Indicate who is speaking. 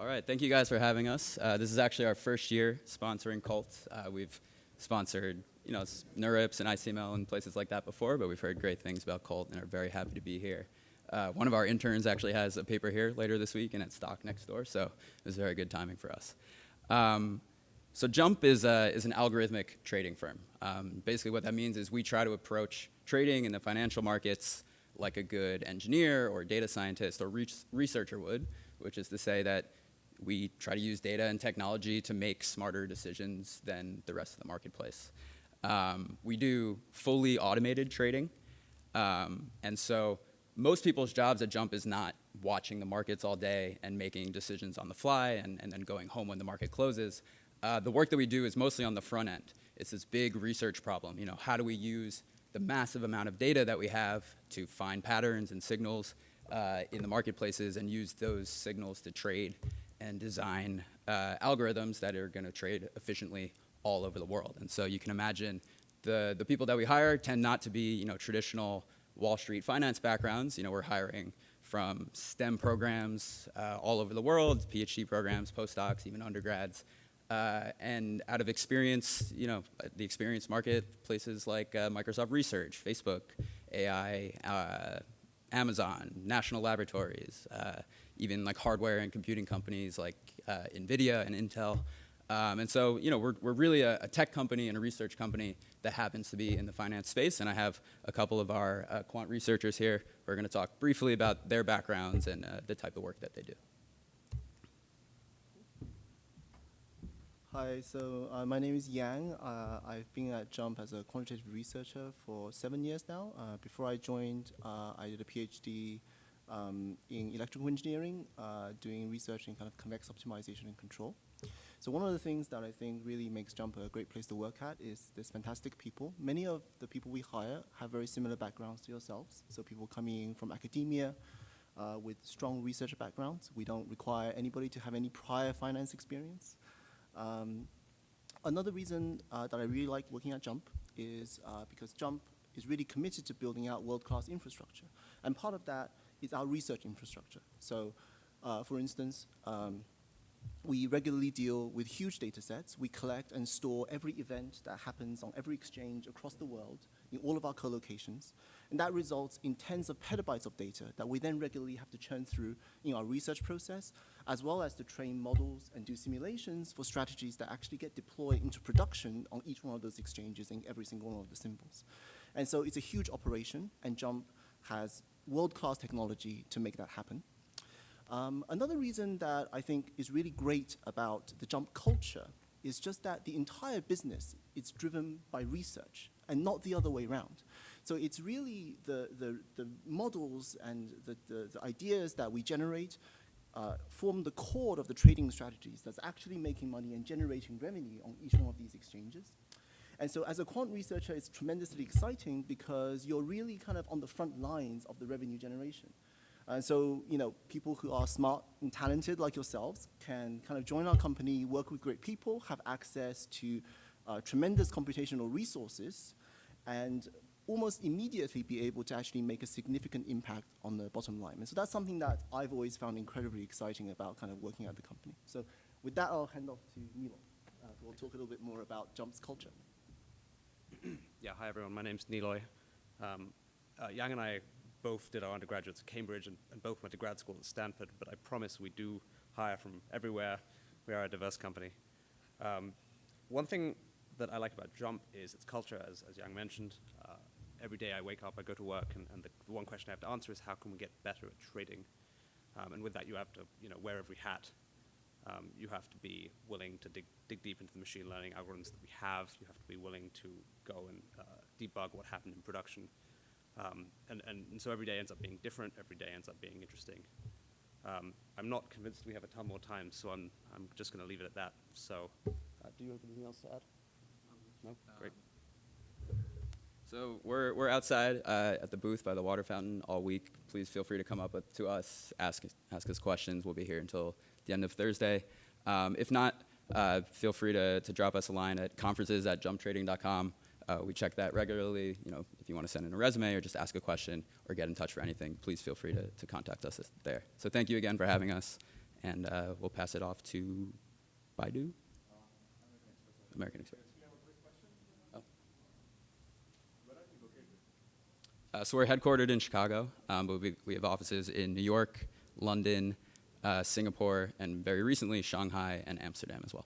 Speaker 1: All right, thank you guys for having us. This is actually our first year sponsoring COLT. We've sponsored, NeurIPS and ICML and places like that before, but we've heard great things about COLT and are very happy to be here. One of our interns actually has a paper here later this week, and it's stock next door, so it was very good timing for us. So JUMP is an algorithmic trading firm. Basically what that means is we try to approach trading in the financial markets like a good engineer or data scientist or researcher would, which is to say that we try to use data and technology to make smarter decisions than the rest of the marketplace. We do fully automated trading, and so most people's jobs at JUMP is not watching the markets all day and making decisions on the fly and then going home when the market closes. The work that we do is mostly on the front end. It's this big research problem. How do we use the massive amount of data that we have to find patterns and signals in the marketplaces and use those signals to trade and design algorithms that are going to trade efficiently all over the world. And so you can imagine the people that we hire tend not to be traditional Wall Street finance backgrounds. We're hiring from STEM programs all over the world, PhD programs, postdocs, even undergrads. And out of experience, the experience market, places like Microsoft Research, Facebook, AI, Amazon, national laboratories, even like hardware and computing companies like NVIDIA and Intel. And so, we're really a tech company and a research company that happens to be in the finance space. And I have a couple of our quant researchers here who are going to talk briefly about their backgrounds and the type of work that they do.
Speaker 2: Hi, so my name is Yang. I've been at JUMP as a quantitative researcher for 7 years now. Before I joined, I did a PhD in electrical engineering, doing research in kind of convex optimization and control. So one of the things that I think really makes JUMP a great place to work at is there's fantastic people. Many of the people we hire have very similar backgrounds to yourselves. So people coming in from academia with strong research backgrounds. We don't require anybody to have any prior finance experience. Another reason that I really like working at JUMP is because JUMP is really committed to building out world-class infrastructure. And part of that is our research infrastructure. So, for instance, we regularly deal with huge data sets. We collect and store every event that happens on every exchange across the world in all of our co-locations. And that results in tens of petabytes of data that we then regularly have to churn through in our research process, as well as to train models and do simulations for strategies that actually get deployed into production on each one of those exchanges in every single one of the symbols. And so it's a huge operation, and JUMP has world-class technology to make that happen. Another reason that I think is really great about the JUMP culture is just that the entire business is driven by research and not the other way around. So it's really the models and the ideas that we generate form the core of the trading strategies that's actually making money and generating revenue on each one of these exchanges. And so as a quant researcher, it's tremendously exciting because you're really kind of on the front lines of the revenue generation. And so, people who are smart and talented like yourselves can kind of join our company, work with great people, have access to tremendous computational resources, and almost immediately be able to actually make a significant impact on the bottom line. And so that's something that I've always found incredibly exciting about kind of working at the company. So with that, I'll hand off to Niloy, who will talk a little bit more about JUMP's culture.
Speaker 3: Yeah, hi everyone, my name's Niloy. Yang and I both did our undergraduates at Cambridge and both went to grad school at Stanford, but I promise we do hire from everywhere. We are a diverse company. One thing that I like about JUMP is its culture, as Yang mentioned. Every day I wake up, I go to work, and the one question I have to answer is how can we get better at trading? And with that, you have to wear every hat. You have to be willing to dig deep into the machine learning algorithms that we have. You have to be willing to go and debug what happened in production. And so every day ends up being different. Every day ends up being interesting. I'm not convinced we have a ton more time, so I'm just going to leave it at that. So, do you have anything else to add? No? Great.
Speaker 1: So we're outside at the booth by the water fountain all week. Please feel free to come up to us, ask us questions. We'll be here until the end of Thursday. If not, feel free to drop us a line at conferences@jumptrading.com. We check that regularly. If you want to send in a resume or just ask a question or get in touch for anything, please feel free to contact us there. So thank you again for having us, and we'll pass it off to Baidu. American Express. So we're headquartered in Chicago, but we have offices in New York, London, Singapore, and very recently Shanghai and Amsterdam as well.